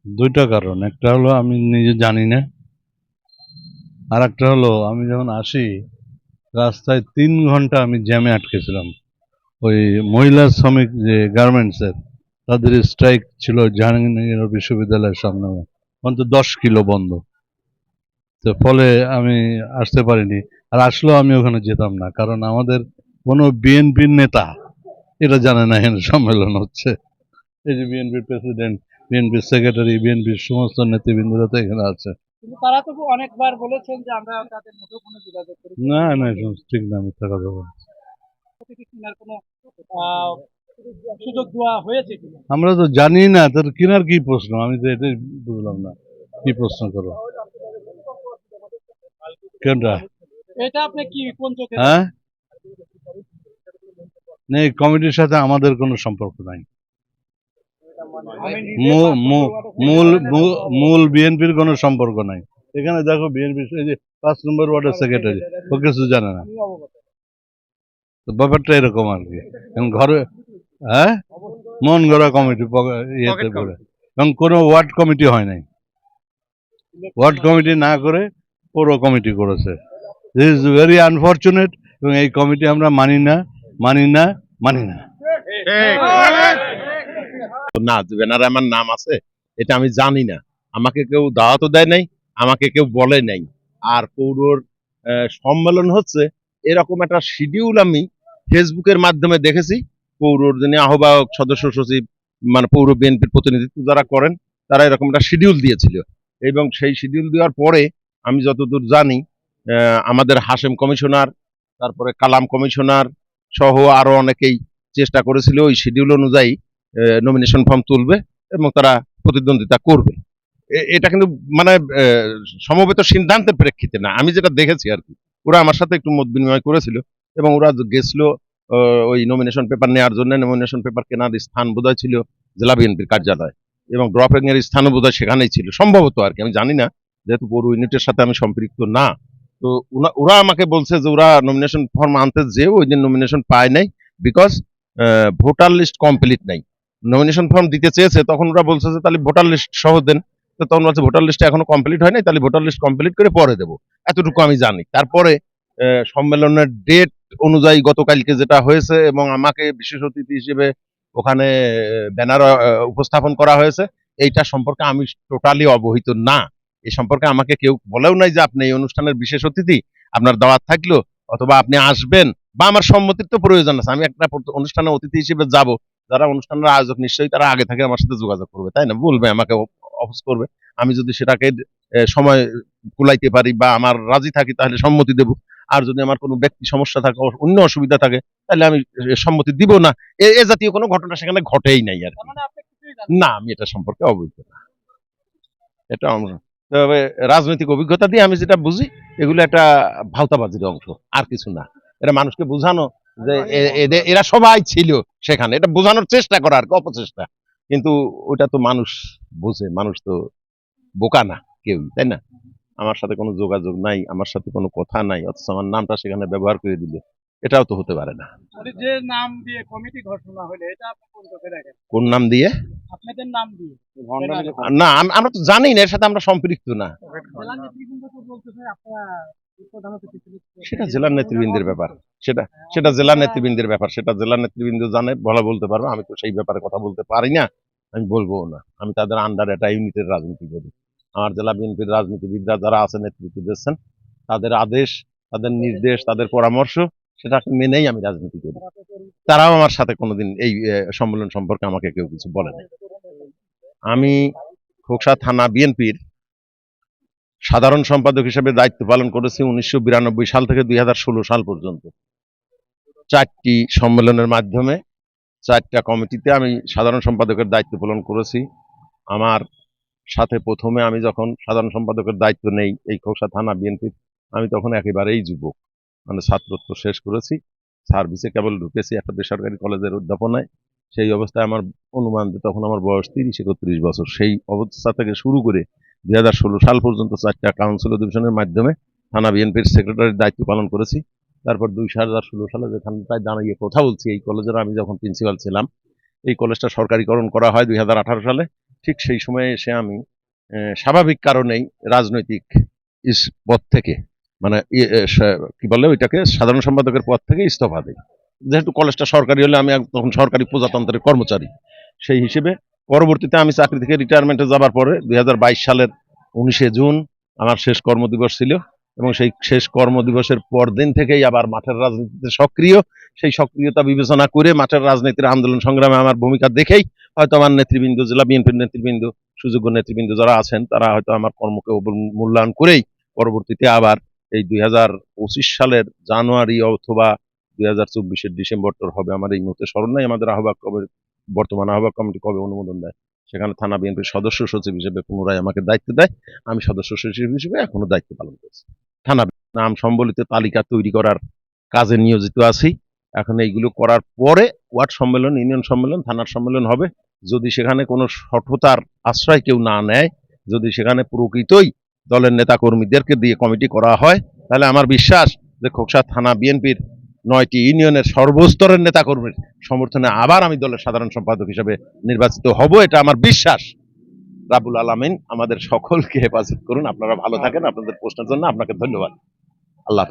দুইটা কারণ। একটা হলো আমি নিজে জানি না, আর একটা হলো আমি যখন আসি রাস্তায় 3 ঘন্টা আমি জ্যামে আটকেছিলাম। ওই মহিলা শ্রমিক যে গার্মেন্টসের, তাদের স্ট্রাইক ছিল জাহাঙ্গীরনগর বিশ্ববিদ্যালয়ের সামনে, অন্তত 10 কিলো বন্ধ। তো ফলে আমি আসতে পারিনি। আর আসলেও আমি ওখানে যেতাম না, কারণ আমাদের কোনো বিএনপির নেতা এটা জানে না এখানে সম্মেলন হচ্ছে। এই যে বিএনপির প্রেসিডেন্ট, বিএনপির সেক্রেটারি, বিএনপির সমস্ত নেতৃবৃন্দরা তো এখানে আছে। কিন্তু তারা তো অনেকবার বলেছেন যে আমরা তাদের মুঠোফোনে যোগাযোগ করি, না কোনো না, কোনো এটা ঠিক না, মিথ্যা কথা বলে। থেকে কেনার কোনো আহ, সুযোগ দেওয়া হয়েছে কিনা? আমরা তো জানি না, তোর কেনার কি প্রশ্ন, আমি তো এটাই বুঝলাম না, কি প্রশ্ন করো কেনটা। এটা আপনি কি কোন চোখে হ্যাঁ, দেখেন? না, এই কমিটির সাথে আমাদের কোনো সম্পর্ক নাই। আমি নিজে মূল 5 নম্বর ওয়ার্ডে মূল সেক্রেটারি এবং মূল বিএনপির কোনো সম্পর্ক নাই। এখানে দেখো বিএনপি, এই যে 5 নম্বর ওয়ার্ডের সেক্রেটারি, ও কিছু জানে না। আমি অবগত। তো ব্যাপারটা এরকম আর কি। এখন ঘরে, হ্যাঁ, মন গড়া কমিটি ইয়েতে বলে, এবং কোনো ওয়ার্ড কমিটি হয় নাই। ওয়ার্ড কমিটি না করে পৌর কমিটি করেছে। দিস ইজ ভেরি আনফরচুনেট, এবং এই কমিটি আমরা মানি না, মানি না, মানি না। না, যে ব্যানারে আমার নাম আছে এটা আমি জানি না। আমাকে কেউ দাওয়াতও দেয় নাই, আমাকে কেউ বলে নাই। আর পৌরর সম্মেলন হচ্ছে এরকম একটা শিডিউল আমি ফেসবুকের মাধ্যমে দেখেছি। পৌরর যিনি আহ্বায়ক, সদস্য সচিব, মানে পৌর বিএনপির প্রতিনিধিত্ব যারা করেন, তারা এরকম একটা শিডিউল দিয়েছিল। এবং সেই শিডিউল দেওয়ার পরে আমি যতদূর জানি, আমাদের হাশেম কমিশনার, তারপরে কালাম কমিশনার সহ আরো অনেকেই চেষ্টা করেছিল ওই শিডিউল অনুযায়ী নমিনেশন ফর্ম তুলবে এবং তারা প্রতিদ্বন্দ্বিতা করবে। এটা কিন্তু মানে সমবেত সিদ্ধান্তের প্রেক্ষিতে না, আমি যেটা দেখেছি আর কি। ওরা আমার সাথে একটু মত বিনিময় করেছিল এবং ওরা গেছিল ওই নমিনেশন পেপার নেওয়ার জন্য। নমিনেশন পেপার কেনার স্থান বোধহয় ছিল জেলা বিএনপির কার্যালয়, এবং ড্রপিং এর স্থানও বোধহয় সেখানেই ছিল সম্ভবত আর কি, আমি জানি না, যেহেতু পৌর ইউনিটের সাথে আমি সম্পৃক্ত না। তো ওরা আমাকে বলছে যে ওরা নমিনেশন ফর্ম আনতে যে ওই দিন নমিনেশন পায় নাই, বিকজ ভোটার লিস্ট কমপ্লিট নাই। নমিনেশন ফর্ম দিতে চেয়েছে, তখন ওরা বলছে যে তাহলে ভোটার লিস্ট সহ দেন। তো তখন বলছে ভোটার লিস্ট এখনো কমপ্লিট হয় নাই, তাহলে ভোটার লিস্ট কমপ্লিট করে পরে দেবো। এতটুকু আমি জানি। তারপরে সম্মেলনের ডেট অনুযায়ী গতকালকে যেটা হয়েছে, এবং আমাকে বিশেষ অতিথি হিসেবে ওখানে ব্যানার উপস্থাপন করা হয়েছে, এইটা সম্পর্কে আমি টোটালি অবহিত না। এই সম্পর্কে আমাকে কেউ বলেও নাই যে আপনি এই অনুষ্ঠানের বিশেষ অতিথি, আপনার দাওয়াত থাকলো, অথবা আপনি আসবেন, বা আমার সম্মতির তো প্রয়োজন আছে। আমি একটা অনুষ্ঠানে অতিথি হিসেবে যাব, যারা অনুষ্ঠানের আয়োজক নিশ্চয়ই তারা আগে থেকে আমার সাথে যোগাযোগ করবে, তাই না, বলবে আমাকে, অফিস করবে। আমি যদি সেটাকে সময় কুলাইতে পারি বা আমার রাজি থাকি, তাহলে সম্মতি দেব। আর যদি আমার কোনো ব্যক্তি সমস্যা থাকে, অন্য অসুবিধা থাকে, তাহলে আমি সম্মতি দিব না। এ জাতীয় কোনো ঘটনা সেখানে ঘটেই নাই আর তার কি। মানে আপনি কিছুই জানেন না, আমি এটা সম্পর্কে অবহিত না। এটা আমরা, তবে রাজনৈতিক অভিজ্ঞতা দিয়ে আমি যেটা বুঝি, এগুলো একটা ভাওতাবাজির অংশ, আর কিছু না। এটা মানুষকে বোঝানো যে এরা সবাই ছিল সেখানে, এটা বোঝানোর চেষ্টা করা আর কি, অপচেষ্টা। কিন্তু ওটা তো মানুষ বোঝে, মানুষ তো বোকা না কেউই, তাই না? আমার সাথে কোনো যোগাযোগ নাই, আমার সাথে কোনো কথা নাই, অথচ আমার নামটা সেখানে ব্যবহার করে দিলে এটাও তো হতে পারে না। মানে যে নাম দিয়ে কমিটি ঘোষণা হলে এটা আপনি কোন চোখে দেখেন? কোন নাম দিয়ে? আপনাদের নাম দিয়ে না, আমরা তো জানি না, এর সাথে আমরা সম্পৃক্ত না। জেলা নেতৃবৃন্দ তো বলতেছে আপনারা প্রধান অতিথি ছিলেন। সেটা জেলার নেতৃবৃন্দের ব্যাপার। সেটা সেটা জেলা নেতৃবৃন্দের ব্যাপার, সেটা জেলা নেতৃবৃন্দ জানে, বলতে পারবে। আমি তো সেই ব্যাপারে কথা বলতে পারি না, আমি বলবো না। আমি তাদের আন্ডার একটা ইউনিটের রাজনীতি করি। আমার জেলা বিএনপির রাজনীতিবিদরা যারা আছে, নেতৃত্ব দিচ্ছেন, তাদের আদেশ, তাদের নির্দেশ, তাদের পরামর্শ, সেটাকে মেনেই আমি রাজনীতি করি। তারাও আমার সাথে কোনোদিন এই সম্মেলন সম্পর্কে আমাকে কেউ কিছু বলে নাই। আমি খোকসা থানা বিএনপির সাধারণ সম্পাদক হিসেবে দায়িত্ব পালন করেছি 1992 সাল থেকে 2016 সাল পর্যন্ত। 4টি সম্মেলনের মাধ্যমে 4টা কমিটিতে আমি সাধারণ সম্পাদকের দায়িত্ব পালন করেছি। আমার সাথে প্রথমে আমি যখন সাধারণ সম্পাদকের দায়িত্ব নেই এই খোকসা থানা বিএনপির, আমি তখন একেবারেই যুবক, মানে ছাত্রত্ব শেষ করেছি, সার্ভিসে কেবল ঢুকেছি একটা বেসরকারি কলেজের অধ্যাপনায়। সেই অবস্থায় আমার অনুমান যে তখন আমার বয়স 30-31 বছর। সেই অবস্থা থেকে শুরু করে 2016 সাল পর্যন্ত 4টা কাউন্সিল অধিবেশনের মাধ্যমে থানা বিএনপির সেক্রেটারির দায়িত্ব পালন করেছি। তারপর 2016 সালে যেখানটায় দাঁড়িয়ে কথা বলছি, এই কলেজের আমি যখন প্রিন্সিপাল ছিলাম, এই কলেজটা সরকারিকরণ করা হয় 2018 সালে। ঠিক সেই সময়ে এসে আমি স্বাভাবিক কারণেই রাজনৈতিক পদ থেকে মানে কি বলে ওইটাকে সাধারণ সম্পাদকের পদ থেকে ইস্তফা দিই। যেহেতু কলেজটা সরকারি হলে আমি তখন সরকারি প্রজাতন্ত্রের কর্মচারী, সেই হিসেবে পরবর্তীতে আমি চাকরি থেকে রিটায়ারমেন্টে যাবার পরে 2022 সালের 19শে জুন আমার শেষ কর্মদিবস ছিল এবং সেই শেষ কর্মদিবসের পর দিন থেকেই আবার মাঠের রাজনীতিতে সক্রিয়। সেই সক্রিয়তা বিবেচনা করে মাঠের রাজনীতির আন্দোলন সংগ্রামে আমার ভূমিকা দেখেই হয়তো আমার নেতৃবৃন্দ, জেলা বিএনপির নেতৃবৃন্দ, সুযোগ্য নেতৃবৃন্দ যারা আছেন তারা হয়তো আমার কর্মকে মূল্যায়ন করেই পরবর্তীতে আবার এই 2025 সালের জানুয়ারি অথবা 2024 ডিসেম্বর হবে আমার এই মুহূর্তে স্মরণ নাই। আমাদের আহ্বায়ক কবে, বর্তমান আহ্বায়ক কমিটি কবে অনুমোদন দেয়, সেখানে থানা বিএনপির সদস্য সচিব হিসেবে পুনরায় আমাকে দায়িত্ব দেয়। আমি সদস্য সচিব হিসেবে এখনো দায়িত্ব পালন করছি। থানা নাম সম্বলিত তালিকা তৈরি করার কাজে নিয়োজিত আছি। এখন এইগুলো করার পরে ওয়ার্ড সম্মেলন, ইউনিয়ন সম্মেলন, থানার সম্মেলন হবে। যদি সেখানে কোনো সঠতার আশ্রয় কেউ না নেয়, যদি সেখানে প্রকৃতই দলের নেতা কর্মীদেরকে দিয়ে কমিটি করা হয়, তাহলে আমার বিশ্বাস যে খোকসা থানা বিএনপির 9টি ইউনিয়নের সর্বস্তরের নেতা কর্মীর সমর্থনে আবার আমি দলের সাধারণ সম্পাদক হিসেবে নির্বাচিত হব। এটা আমার বিশ্বাস। রাব্বুল আলামিন আমাদের সকলকে হেফাজত করুন। আপনারা ভালো থাকেন। আপনাদের প্রশ্নের জন্য আপনাকে ধন্যবাদ। আল্লাহ হাফেজ।